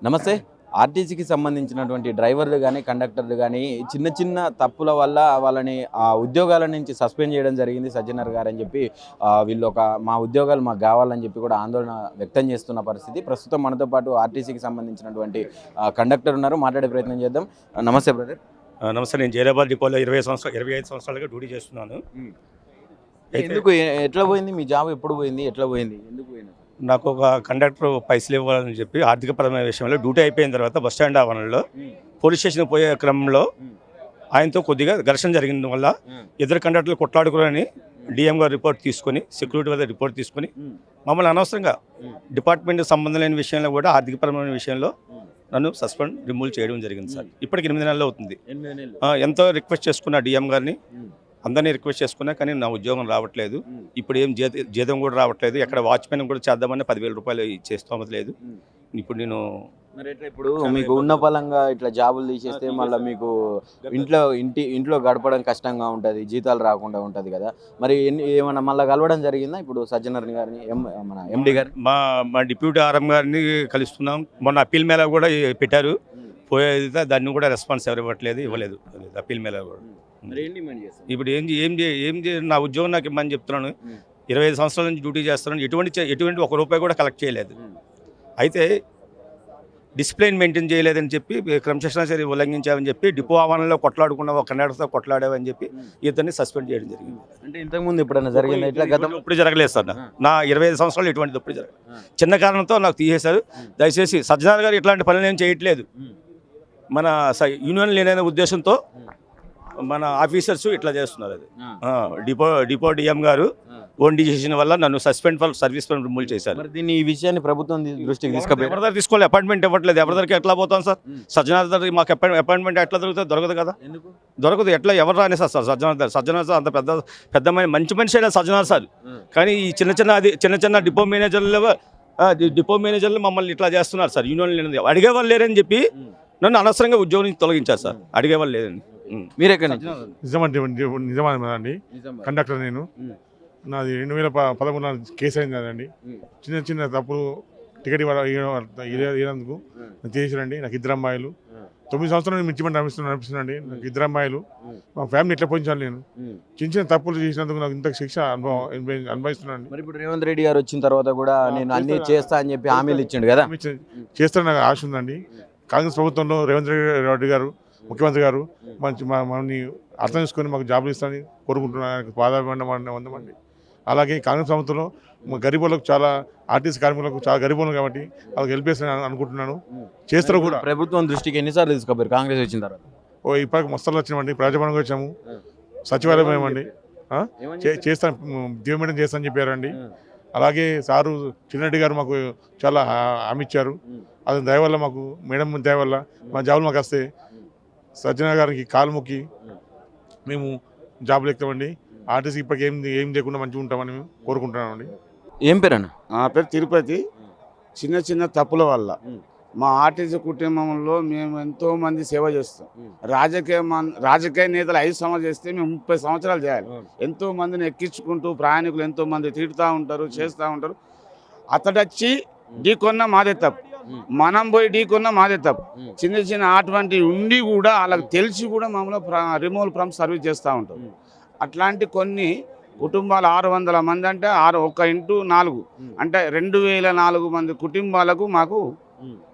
నమస్తే. ఆర్టీసీకి సంబంధించినటువంటి డ్రైవర్లు కానీ కండక్టర్లు కానీ చిన్న చిన్న తప్పుల వల్ల వాళ్ళని ఆ ఉద్యోగాల నుంచి సస్పెండ్ చేయడం జరిగింది సజ్జనర్ గారు అని చెప్పి వీళ్ళు మా ఉద్యోగాలు మాకు కావాలని చెప్పి కూడా ఆందోళన వ్యక్తం చేస్తున్న పరిస్థితి. ప్రస్తుతం మనతో పాటు ఆర్టీసీకి సంబంధించినటువంటి కండక్టర్ ఉన్నారు, మాట్లాడే ప్రయత్నం చేద్దాం. నమస్తే బ్రదర్. నమస్తే. నేను జైరాబాద్ డిపోలో 25 సంవత్సరాలుగా డ్యూటీ చేస్తున్నాను. ఎందుకు ఎట్లా పోయింది మీ జాబ్? ఎప్పుడు పోయింది? ఎట్లా పోయింది? ఎందుకు పోయింది? నాకు ఒక కండక్టర్ పైసలు ఇవ్వాలని చెప్పి ఆర్థికపరమైన విషయంలో డ్యూటీ అయిపోయిన తర్వాత బస్ స్టాండ్ ఆవరణలో పోలీస్ స్టేషన్ పోయే క్రమంలో ఆయనతో కొద్దిగా ఘర్షణ జరిగిన వల్ల ఇద్దరు కండక్టర్లు కొట్లాడుకోవాలని డిఎం గారు రిపోర్ట్ తీసుకొని, సెక్యూరిటీ వల్ల రిపోర్ట్ తీసుకొని మమ్మల్ని అనవసరంగా డిపార్ట్మెంట్కి సంబంధం లేని విషయంలో కూడా ఆర్థికపరమైన విషయంలో నన్ను సస్పెండ్ రిమూవ్ చేయడం జరిగింది సార్. ఇప్పటికి 8 నెలలు అవుతుంది. ఎంతో రిక్వెస్ట్ చేసుకున్న డిఎం గారిని, అందరినీ రిక్వెస్ట్ చేసుకున్నా కానీ నా ఉద్యోగం రావట్లేదు. ఇప్పుడు ఏం జీతం కూడా రావట్లేదు. ఎక్కడ వాచ్మెన్ కూడా చేద్దామని 10,000 రూపాయలు ఇచ్చేస్తామది లేదు. ఇప్పుడు నేను ఇప్పుడు మీకు ఉన్న పలంగా ఇట్లా జాబులు తీసేస్తే మళ్ళీ మీకు ఇంట్లో గడపడం కష్టంగా ఉంటుంది, జీతాలు రాకుండా ఉంటుంది కదా. మరి ఏమన్నా మళ్ళీ కలవడం జరిగిందా ఇప్పుడు సజ్జనర్ గారిని, మన ఎండి గారు? మా డిప్యూటీ ఆర్ఎం గారిని కలుస్తున్నాం. మొన్న అప్పీల్ మేళ కూడా పెట్టారు. పోయేది దాన్ని కూడా రెస్పాన్స్ ఎవరు ఇవ్వలేదు అప్పీల్ మేళ కూడా. ఇప్పుడు ఏం నా ఉద్యోగం నాకు ఇమ్మని చెప్తున్నాను. 25 సంవత్సరాల నుంచి డ్యూటీ చేస్తున్నాను. ఎటువంటి 1 రూపాయి కూడా కలెక్ట్ చేయలేదు. అయితే డిసిప్లిన్ మెయింటైన్ చేయలేదని చెప్పి, క్రమశిక్షణ చర్య ఉల్లంఘించామని చెప్పి, డిపో ఆవరణలో కొట్లాడుకున్న ఒక కండక్టర్తో కొట్లాడావని చెప్పి ఇతన్ని సస్పెండ్ చేయడం జరిగింది. అంటే ఇంతకుముందు ఎప్పుడైనా జరిగింది ఇట్లా? ఇప్పుడు జరగలేదు సార్. నా 25 సంవత్సరాలు ఎటువంటిది ఇప్పుడు జరగలేదు. చిన్న కారణంతో నాకు తీసేశారు. దయచేసి సజ్జనార్ గారు ఇట్లాంటి పనులు ఏం చేయట్లేదు. మన యూనియన్ లేననే ఉద్దేశంతో మన ఆఫీసర్స్ ఇట్లా చేస్తున్నారు. అది డిపో డిఎం గారు ఓన్ డిసిషన్ వల్ల నన్ను సస్పెండ్ ఫర్ సర్వీస్ రిమూవ్ చేశారు. ఈ విషయాన్ని ప్రభుత్వం దృష్టికి ఎవరి తీసుకోవాలి? అపాయింట్మెంట్ ఇవ్వట్లేదు. ఎవరికి ఎట్లా పోతాం సార్? సజ్జనార్ మాకు అపాయింట్మెంట్ ఎట్లా దొరుకుతుంది? దొరకదు కదా. దొరకదు. ఎట్లా ఎవరు రాని సార్? సజ్జనార్ సార్ అంత పెద్ద మంచి మనిషి అయినా సజ్జనార్ సార్. కానీ ఈ చిన్న చిన్న డిపో మేనేజర్లు మమ్మల్ని ఇట్లా చేస్తున్నారు సార్. యూనియన్ లేనిది అడిగేవాళ్ళు లేరని చెప్పి నన్ను అనవసరంగా ఉద్యోగం నుంచి తొలగించారు సార్. అడిగేవాళ్ళు లేరని. మీరెక్కడ? నిజామాబాద్ అండి, కండక్టర్ నేను. నాది 2013 కేసు అయింది కదండి. చిన్న తప్పులు టికెట్ ఇవ్వనందుకు చేసిరండి. నాకు 2 అమ్మాయిలు, 9 సంవత్సరాలు మించిమంటే అనిపిస్తున్నాండి. నాకు 2 అమ్మాయిలు. మా ఫ్యామిలీ ఎట్లా పోయించాలి? నేను చిన్న తప్పులు చేసినందుకు నాకు ఇంత శిక్ష అనుభవిస్తున్నాను. మరి ఇప్పుడు రేవంత్ రెడ్డి గారు వచ్చిన తర్వాత కూడా నేను అన్ని చేస్తా అని చెప్పి హామీలు ఇచ్చిండు కదా. చేస్తాను, నాకు ఆశ ఉందండి. కాంగ్రెస్ ప్రభుత్వంలో రేవంత్ రెడ్డి గారు ముఖ్యమంత్రి గారు మమ్మల్ని అర్థం చేసుకొని మాకు జాబులు ఇస్తామని కోరుకుంటున్నాను. పాదాభివందమండి. అలాగే కాంగ్రెస్ ప్రభుత్వంలో గరీబులకు చాలా, ఆర్టీసీ కార్మికులకు చాలా గరీబులు కాబట్టి వాళ్ళకి హెల్ప్ చేస్తానని అనుకుంటున్నాను. చేస్తారు కూడా. ప్రభుత్వం దృష్టికి ఎన్నిసార్లు తీసుకోపోయారు కాంగ్రెస్ వచ్చిన తర్వాత? ఇప్పటికి మస్తలు వచ్చినామండి. ప్రజాభవన్కి వచ్చాము, సచివాలయం ఏమండి చేస్తాను, జీవమేడం చేస్తానని చెప్పారండి. అలాగే సారు చిన్నరెడ్డి గారు మాకు చాలా హామీ ఇచ్చారు. అది దయవల్ల మాకు మేడం దయవల్ల మా జాబులు మాకు వస్తే సజ్జనార్ గారికి కాలు మొక్కి మేము జాబులు ఎక్కుతామండి. ఆర్టీసీ ఇప్పటికి ఏం చేయకుండా మంచిగా ఉంటామని మేము కోరుకుంటున్నామండి. ఏం పేరు అన్న? నా పేరు తిరుపతి. చిన్న తప్పుల వల్ల మా ఆర్టీసీ కుటుంబంలో మేము ఎంతోమంది సేవ చేస్తాం. రాజకీయ నేతలు 5 సంవత్సరాలు చేస్తే మేము 30 సంవత్సరాలు చేయాలి. ఎంతోమందిని ఎక్కించుకుంటూ ప్రయాణికులు ఎంతోమంది తిడుతూ ఉంటారు, చేస్తూ ఉంటారు. అతడొచ్చి ఢీకొన్న మాదే తప్పు, మనం పోయి ఢీకొన్న మాదే తప్పు. చిన్న అటువంటి ఉండి కూడా వాళ్ళకి తెలిసి కూడా మమ్మల్ని రిమూవల్ ఫ్రమ్ సర్వీస్ చేస్తూ ఉంటారు. అట్లాంటి కొన్ని కుటుంబాలు 600 మంది అంటే 1x4 అంటే 2,004 మంది కుటుంబాలకు మాకు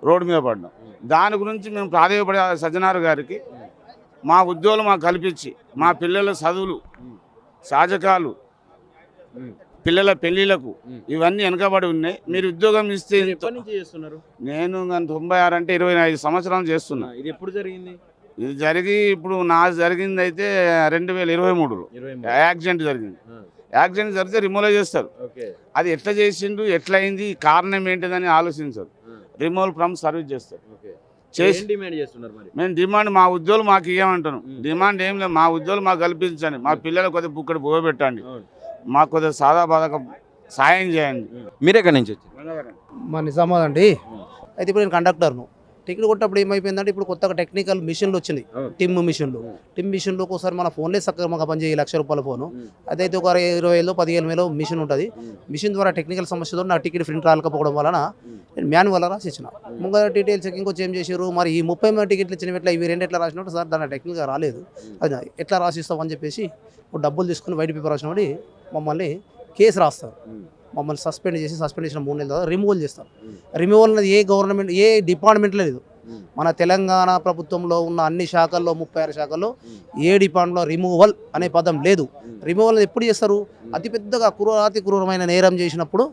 రోడ్డు మీద పడ్డాం. దాని గురించి మేము ప్రాధాన్యపడే సజ్జనార్ గారికి మా ఉద్యోగులు మాకు కల్పించి, మా పిల్లల చదువులు, సాజకాలు, పిల్లల పెళ్లిలకు ఇవన్నీ వెనకబడి ఉన్నాయి. మీరు ఉద్యోగం ఇస్తే నేను 96 అంటే 25 సంవత్సరాలు చేస్తున్నా. ఇది ఎప్పుడు జరిగింది? ఇది ఇప్పుడు జరిగింది అయితే 2023లో యాక్సిడెంట్ జరిగింది. యాక్సిడెంట్ జరిగితే రిమూవ్ చేస్తారు. అది ఎట్లా చేసిండు, ఎట్లా అయింది, కారణం ఏంటిదని ఆలోచించారు. రిమూవల్ ఫ్రమ్ సర్వీస్ చేస్తారు. మేము డిమాండ్ మా ఉద్యోగులు మాకు ఇవ్వమంటాను. డిమాండ్ ఏం లేదు, మా ఉద్యోగులు మాకు కల్పించండి. మా పిల్లలు కొద్దిగా బుక్కడి పోగ పెట్టండి. మాకు కొద్దిగా సాదా బాధక సాయం చేయండి. మీరు ఎక్కడి నుంచి వచ్చారు? మా నిజామాబాద్ అండి. అయితే ఇప్పుడు నేను కండక్టర్ను. టికెట్ కొట్టప్పుడు ఏమైపోయిందంటే ఇప్పుడు కొత్తగా టెక్నికల్ మిషన్లు వచ్చినాయి, టిమ్ మిషన్లు ఒకసారి మన ఫోన్లే సక్రమంగా పనిచేయ ₹1,00,000 ఫోను అదైతే ఒక 20,000 15,000 మిషన్ ఉంటుంది. మిషన్ ద్వారా టెక్నికల్ సమస్యతో నా టికెట్ ప్రింట్ రాకపోవడం వలన నేను మాన్యువల్ రాసి ఇచ్చిన. ముంగర డీటెయిల్స్ ఇంకొచ్చి ఏం చేశారు, మరి ఈ 30 మంది టికెట్లు ఇచ్చిన ఎట్లా ఇవి రెండు ఎట్లా రాసినట్టు సార్ దాని టెక్నిక్గా రాలేదు, అది ఎట్లా రాసిస్తాం అని చెప్పేసి డబ్బులు తీసుకుని వైట్ పేపర్ రాసినప్పుడు మమ్మల్ని కేసు రాస్తారు. మమ్మల్ని సస్పెండ్ చేసి 3 నెలల తర్వాత రిమూవల్ చేస్తారు. రిమూవల్ అనేది ఏ డిపార్ట్మెంట్లో లేదు. మన తెలంగాణ ప్రభుత్వంలో ఉన్న అన్ని శాఖల్లో 36 శాఖల్లో ఏ డిపార్ట్మెంట్లో రిమూవల్ అనే పదం లేదు. రిమూవల్ ఎప్పుడు చేస్తారు, అతి పెద్దగా అతి క్రూరమైన నేరం చేసినప్పుడు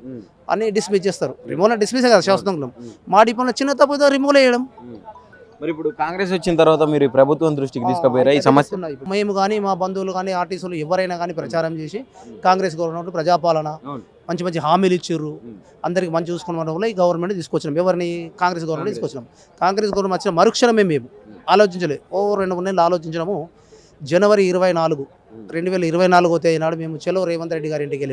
అన్ని డిస్మిస్ చేస్తారు. రిమూవల్ డిస్మిస్ కదా శాసనం. మా డిపార్ట్మెంట్ చిన్న తప్పు రిమూవల్ చేయడం. మరి ఇప్పుడు కాంగ్రెస్ వచ్చిన తర్వాత మీరు ఈ ప్రభుత్వం దృష్టికి తీసుకుపోయారా ఈ సమస్య? మేము కానీ మా బంధువులు కానీ ఆర్టీసీలు ఎవరైనా కానీ ప్రచారం చేసి కాంగ్రెస్ గవర్నమెంట్ ప్రజాపాలన మంచి హామీలు ఇచ్చిర్రు, అందరికి మంచి చూసుకున్న వల్ల ఈ గవర్నమెంట్ తీసుకొచ్చినాం. ఎవరిని? కాంగ్రెస్ గవర్నమెంట్ తీసుకొచ్చినాం. కాంగ్రెస్ గవర్నమెంట్ వచ్చిన మరుక్షణమే మేము ఆలోచించలేదు. 2-3 నెలలు ఆలోచించడము. జనవరి 24, 2024 తేదీ నాడు మేము చెలో రేవంత్ రెడ్డి గారి ఇంటికి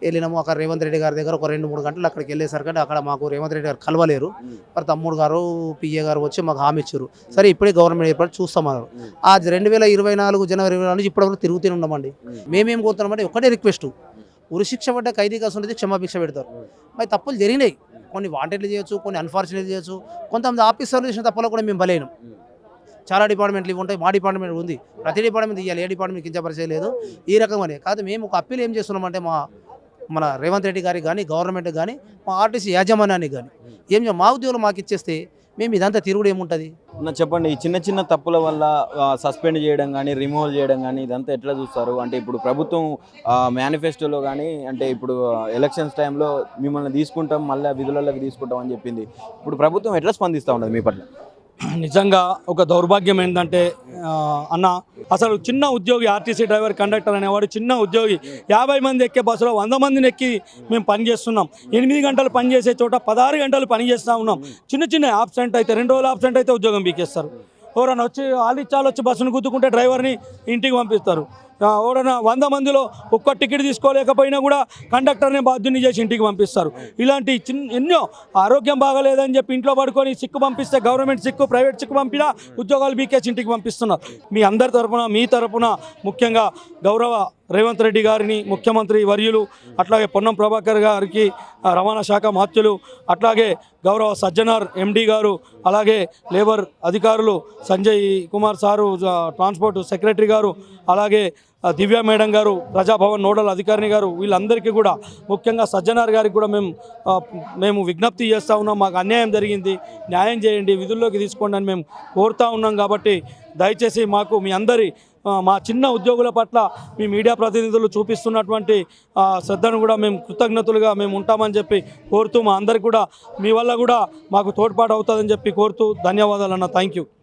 వెళ్ళినాము. అక్కడ రేవంత్ రెడ్డి గారి దగ్గర ఒక 2-3 గంటలు అక్కడికి వెళ్ళేసరికి అక్కడ మాకు రేవంత్ రెడ్డి గారు కలవలేరు. మరి తమ్ముడు గారు పిఏ గారు వచ్చి మాకు హామీ ఇచ్చారు, సరే ఇప్పుడే గవర్నమెంట్ ఏర్పాటు చూస్తామన్నారు. ఆ 2024 జనవరి 24 నుంచి ఇప్పటివరకు తిరుగుతూనే ఉన్నామండి. మేమేం కోరుతున్నామంటే ఒకటే రిక్వెస్ట్, ఉరిశిక్ష పడ్డ ఖైదీ కాసు ఉండేది క్షమాభిక్ష పెడతారు. మరి తప్పులు జరిగినాయి, కొన్ని వాంటెడ్లు చేయొచ్చు, కొన్ని అన్ఫార్చునేట్ చేయొచ్చు, కొంతమంది ఆఫీసర్లు చేసిన తప్పులో కూడా మేము బలైనం. చాలా డిపార్ట్మెంట్లు ఇవి ఉంటాయి, మా డిపార్ట్మెంట్ ఉంది, ప్రతి డిపార్ట్మెంట్ ఇవ్వాలి, ఏ డిపార్ట్మెంట్ కించపరిచే లేదు. ఈ రకంగానే కాదు మేము ఒక అప్పీల్ ఏం చేస్తున్నామంటే మన రేవంత్ రెడ్డి గారికి కానీ గవర్నమెంట్ కానీ మా ఆర్టీసీ యాజమాన్యానికి కానీ ఏం మా ఉద్యోగులు మాకు ఇచ్చేస్తే మేము ఇదంతా తిరుగుడు ఏముంటుంది. చెప్పండి, ఈ చిన్న తప్పుల వల్ల సస్పెండ్ చేయడం కానీ రిమూవల్ చేయడం కానీ ఇదంతా ఎట్లా చూస్తారు? అంటే ఇప్పుడు ప్రభుత్వం మేనిఫెస్టోలో కానీ అంటే ఇప్పుడు ఎలక్షన్స్ టైంలో మిమ్మల్ని తీసుకుంటాం, మళ్ళీ విధులలోకి తీసుకుంటాం అని చెప్పింది. ఇప్పుడు ప్రభుత్వం ఎట్లా స్పందిస్తూ ఉన్నది మీ పట్ల? నిజంగా ఒక దౌర్భాగ్యం ఏంటంటే అన్న, అసలు చిన్న ఉద్యోగి ఆర్టీసీ డ్రైవర్ కండక్టర్ అనేవాడు చిన్న ఉద్యోగి. 50 మంది ఎక్కే బస్సులో 100 మందిని ఎక్కి మేము పని చేస్తున్నాం. 8 గంటలు పని చేసే చోట 16 గంటలు పని చేస్తూ ఉన్నాం. చిన్న ఆబ్సెంట్ అయితే 2 రోజులు ఆబ్సెంట్ అయితే ఉద్యోగం పీకేస్తారు. ఎవరైనా వచ్చి ఆలిచ్చాలు వచ్చి బస్సును గుద్దుకుంటే డ్రైవర్ని ఇంటికి పంపిస్తారు. ఎవరైనా 100 మందిలో ఒక్క టికెట్ తీసుకోలేకపోయినా కూడా కండక్టర్ని బాధ్యుని చేసి ఇంటికి పంపిస్తారు. ఇలాంటి ఎన్నో ఆరోగ్యం బాగలేదని చెప్పి ఇంట్లో పడుకొని సిక్కు పంపిస్తే గవర్నమెంట్ సిక్కు, ప్రైవేట్ సిక్కు పంపినా ఉద్యోగాలు బీకేసి ఇంటికి పంపిస్తున్నారు. మీ అందరి తరపున, మీ తరపున ముఖ్యంగా గౌరవ రేవంత్ రెడ్డి గారిని, ముఖ్యమంత్రి వర్యులు, అట్లాగే పొన్నం ప్రభాకర్ గారికి, రవాణా శాఖ మాత్యులు, అట్లాగే గౌరవ సజ్జనార్ ఎండి గారు, అలాగే లేబర్ అధికారులు Sanjay Kumar sir, transport secretary గారు, అలాగే దివ్య మేడం గారు, ప్రజాభవన్ నోడల్ అధికారిని గారు, వీళ్ళందరికీ కూడా ముఖ్యంగా సజ్జనార్ గారికి కూడా మేము విజ్ఞప్తి చేస్తూ ఉన్నాం. మాకు అన్యాయం జరిగింది, న్యాయం చేయండి, విధుల్లోకి తీసుకోండి అని మేము కోరుతూ ఉన్నాం. కాబట్టి దయచేసి మాకు మీ అందరి మా చిన్న ఉద్యోగుల పట్ల మీ మీడియా ప్రతినిధులు చూపిస్తున్నటువంటి శ్రద్ధను కూడా మేము కృతజ్ఞతలుగా మేము ఉంటామని చెప్పి కోరుతూ, మా అందరికి కూడా మీ వల్ల కూడా మాకు తోడ్పాటు అవుతుందని చెప్పి కోరుతూ ధన్యవాదాలు అన్న. Thank you.